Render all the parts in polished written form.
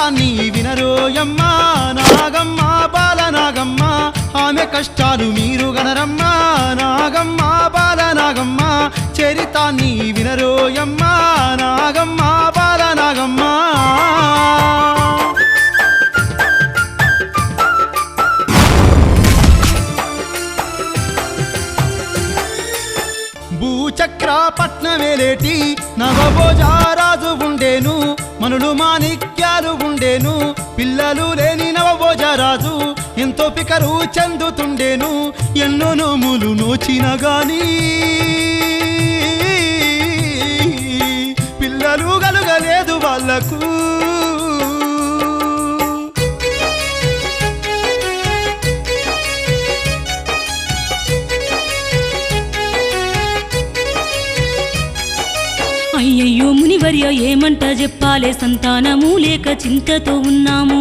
చరితాన్ని వినరోయమ్మ నాగమ్మ బాలనాగమ్మ ఆమె కష్టాలు మీరు గనరమ్మ నాగమ్మ బాలనాగమ్మ చరితాన్ని వినరోయమ్మ నాగమ్మ బాలనాగమ్మ భూచక్రపట్నమేలేటి నవభోజారాజు ఉండేను మనులు మాణిక్యాలు ఉండేను పిల్లలు లేని నవభోజరాజు ఎంతో పికరు చెందుతుండేను ఎన్నో నోములు నోచిన గాని పిల్లలు కలుగలేదు వాళ్లకు అయ్యయ్యో మునివర్య ఏమంట చెప్పాలే సంతానము లేక చింతతో ఉన్నాము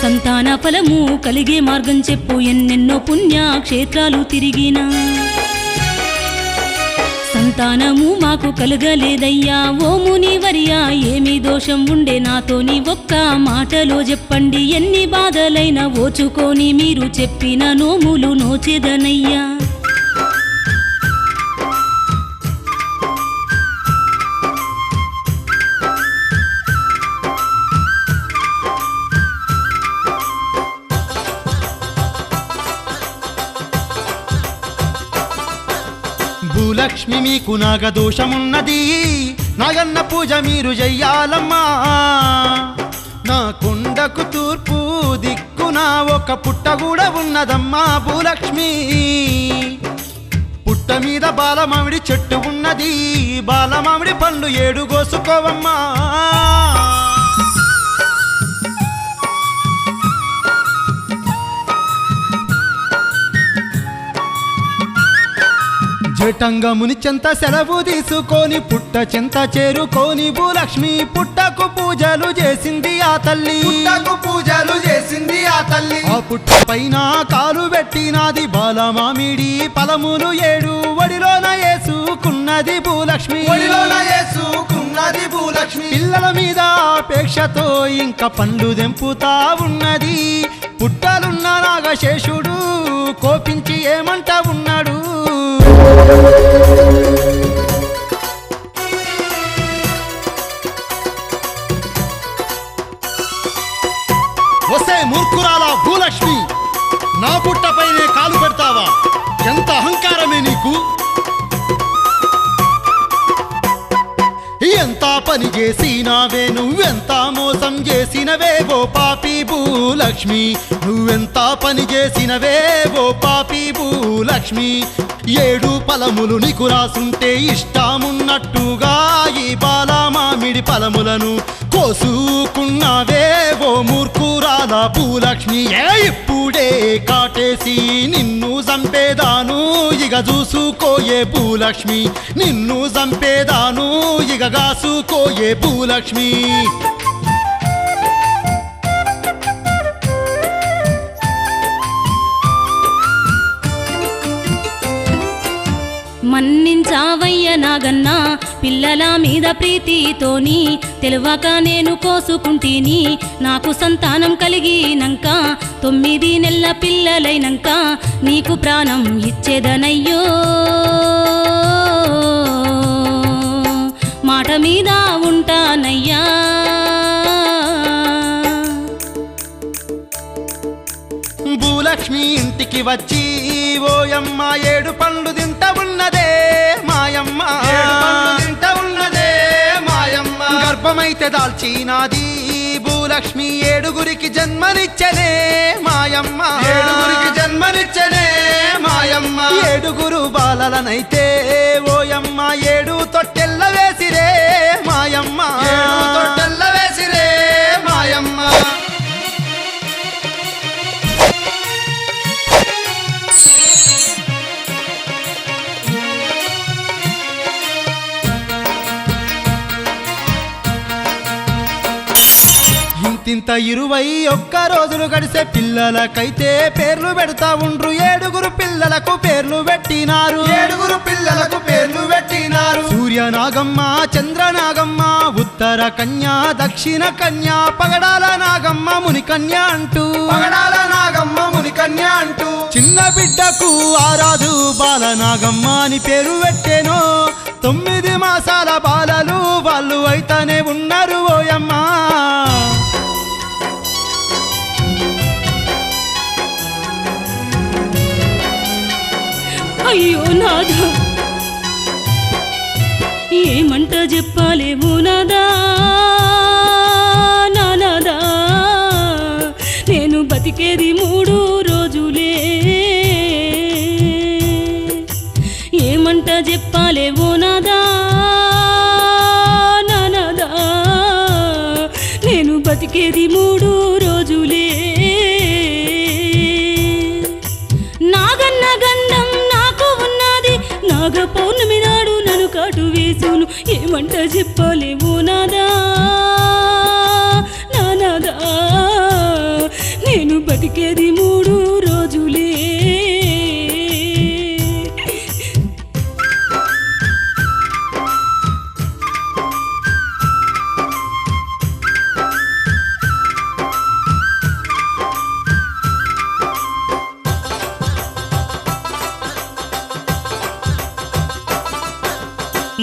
సంతాన ఫలము కలిగే మార్గం చెప్పు ఎన్నెన్నో పుణ్యక్షేత్రాలు తిరిగినా సంతానము మాకు కలగలేదయ్యా ఓ మునివర్య ఏమి దోషం ఉండే నాతోని ఒక్క మాటలో చెప్పండి ఎన్ని బాధలైనా ఓచుకొని మీరు చెప్పిన నోములు నోచేదనయ్యా భూలక్ష్మి మీకు నాగదోషమున్నది నాగన్న పూజ మీరు చెయ్యాలమ్మా నా కొండకు తూర్పు దిక్కున ఒక పుట్ట కూడా ఉన్నదమ్మా భూలక్ష్మి పుట్ట మీద బాలమామిడి చెట్టు ఉన్నది బాలమామిడి పండ్లు 7 కోసుకోవమ్మా జటంగముని చెంత సెలవు తీసుకొని పుట్ట చెంత చేరుకొని భూలక్ష్మి పుట్టకు పూజలు చేసింది ఆ తల్లి ఆ పుట్ట పైన కాలు పెట్టినాది బాలమామిడి ఫలములు 7 వడిలోన వేసుకున్నది భూలక్ష్మి పిల్లల మీద అపేక్షతో ఇంకా పండ్లు దెంపుతా ఉన్నది పుట్టలున్న నాగశేషుడు కోపించి ఏమంట ఉన్నాడు వసే మూర్ఖురాలా భూలక్ష్మి నా పుట్టపైనే కాలు పెడతావా ఎంత అహంకారమే నీకు ఎంత పని చేసినవే నువ్వెంత మోసం చేసినవే ఓ పాపి భూలక్ష్మి నువ్వెంత పని చేసినవే ఓ పాపి భూలక్ష్మి 7 ఫలములు నీకు రాసుంటే ఇష్టమున్నట్టుగా ఈ బాలమామిడి ఫలములను కోసుకున్నావే ఓ మూర్ఖురాల భూలక్ష్మి ఇప్పుడే కాటేసి నిన్ను చంపేదాను ఇక చూసుకోయే భూలక్ష్మి నిన్ను చంపేదాను ఇక కాసుకోయే భూలక్ష్మి మన్నించావయ్య నాగన్నా పిల్లల మీద ప్రీతితోని తెలివక నేను కోసుకుంటీని నాకు సంతానం కలిగినంక 9 నెలల పిల్లలైనంక నీకు ప్రాణం ఇచ్చేదనయ్యో మాట మీద ఉంటానయ్యా భూలక్ష్మి ఇంటికి వచ్చి ఓయమ్మ 7 పండ్లు తింట ఉన్నదే మాయమ్మ గర్భమైతే దాల్చినాది భూలక్ష్మి 7గురికి జన్మనిచ్చనే మాయమ్మ 7 బాలలనైతే ఓయమ్మ 7 తొట్టెల్ల వేసిరే మాయమ్మ ఇంతింత 21 రోజులు గడిసే పిల్లలకైతే పేర్లు పెడతా ఉండ్రు 7 పిల్లలకు పేర్లు పెట్టినారు సూర్యనాగమ్మ చంద్రనాగమ్మ ఉత్తర కన్యా దక్షిణ కన్యా పగడాల నాగమ్మ మునికన్య అంటూ చిన్న బిడ్డకు ఆరాధు బాలనాగమ్మ అని పేరు పెట్టేనో 9 మాసాల బాలలు వాళ్ళు అయితేనే ఉన్నారు ఓయమ్మా అయ్యో నాదా ఏమంట చెప్పాలేమో నాదా నాదా నేను బతికేది 3 రోజులే ఏమంట చెప్పాలేమో నాదా నాదా నేను బతికేది 3 రోజులే నాగన్న గండం నాకు ఉన్నది నాగ పౌర్ణమి నాడు నన్ను కాటు వేసును ఏమంట చెప్పలేమో నాదా నాదా నేను బతికేది 3 రోజులే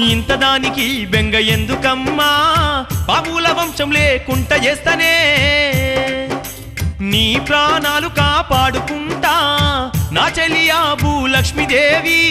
ఇంతదానికి బెంగ ఎందుకమ్మా పాముల వంశం లేకుంట చేస్తనే నీ ప్రాణాలు కాపాడుకుంటా నా చెలియా భూలక్ష్మీదేవి